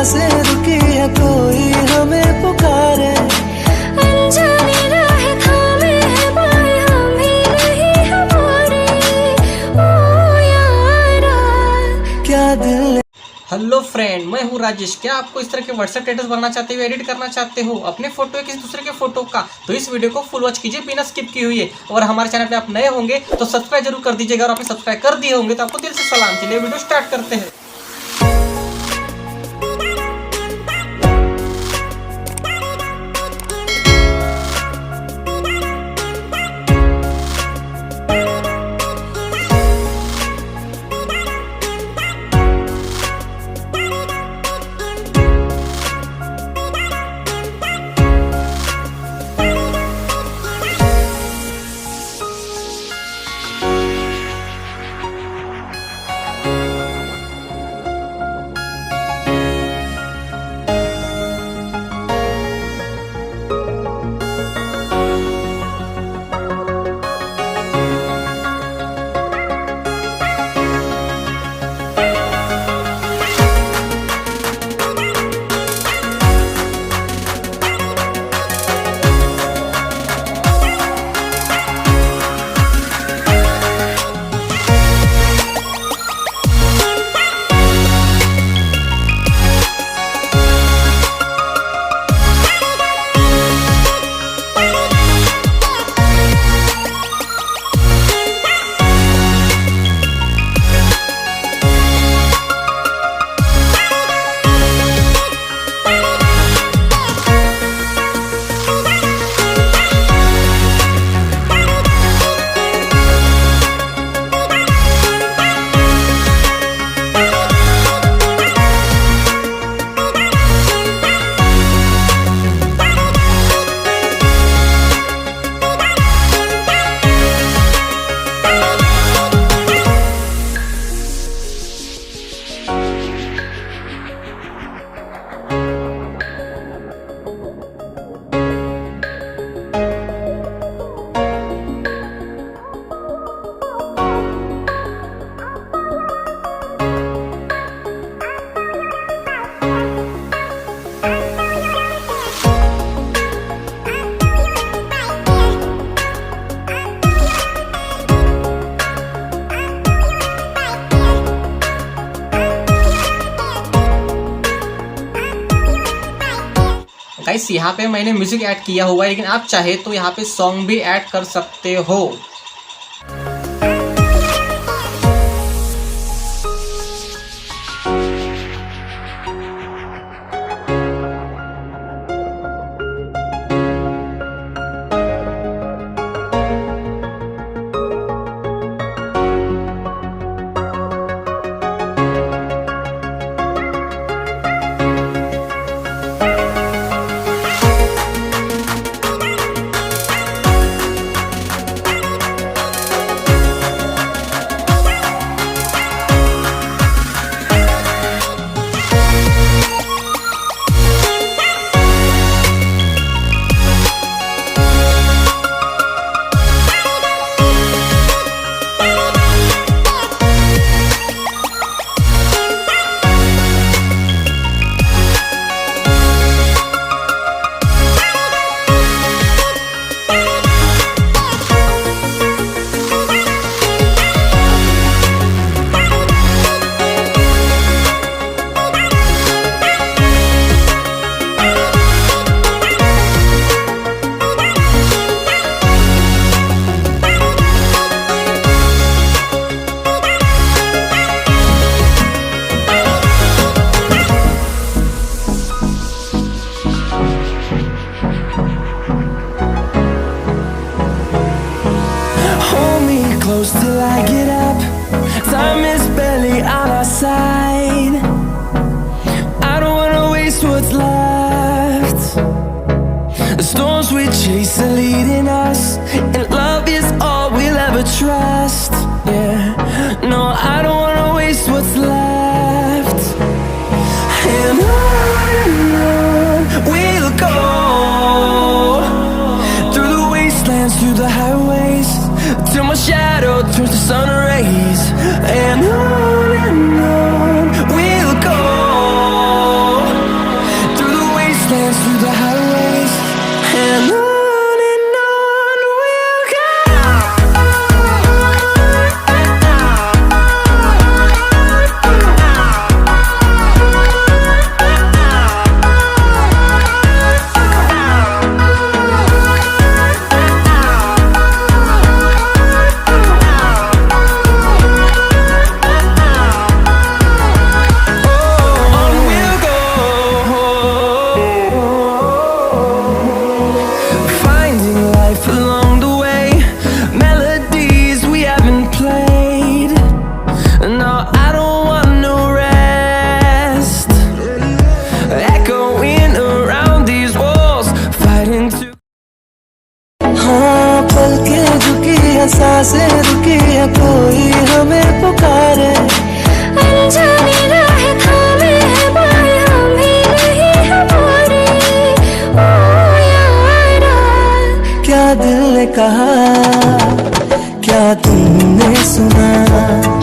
सांसें रुकी है, कोई हमें पुकारे। अनजानी राहें थामे हैं बाएं, हम ही नहीं हमारे। ओ यारा क्या दिल। हेलो फ्रेंड, मैं हूँ राजेश। क्या आपको इस तरह के व्हाट्सएप स्टेटस बनाना चाहते हो, एडिट करना चाहते हो अपने फोटो या किसी दूसरे के फोटो का, तो इस वीडियो को फुल वॉच कीजिए बिना स्किप किए हुए। और हमारे चैनल पे आप नए होंगे तो सब्सक्राइब जरूर कर दीजिएगा, और आपने सब्सक्राइब कर दिए होंगे तो आपको दिल से सलाम। चलिए वीडियो स्टार्ट करते हैं। गाइस, यहाँ पे मैंने म्यूजिक ऐड किया हुआ है, लेकिन आप चाहे तो यहाँ पे सॉन्ग भी ऐड कर सकते हो। Till I get up, time is barely on our side. I don't wanna waste what's left. The storms we chase are leading us, and love is all we'll ever trust. Yeah, no, I don't wanna waste what's left. And on we'll go, through the wastelands, through the highways, till my shadow turns to sun rays. And on we'll go. कहा क्या तुमने सुना?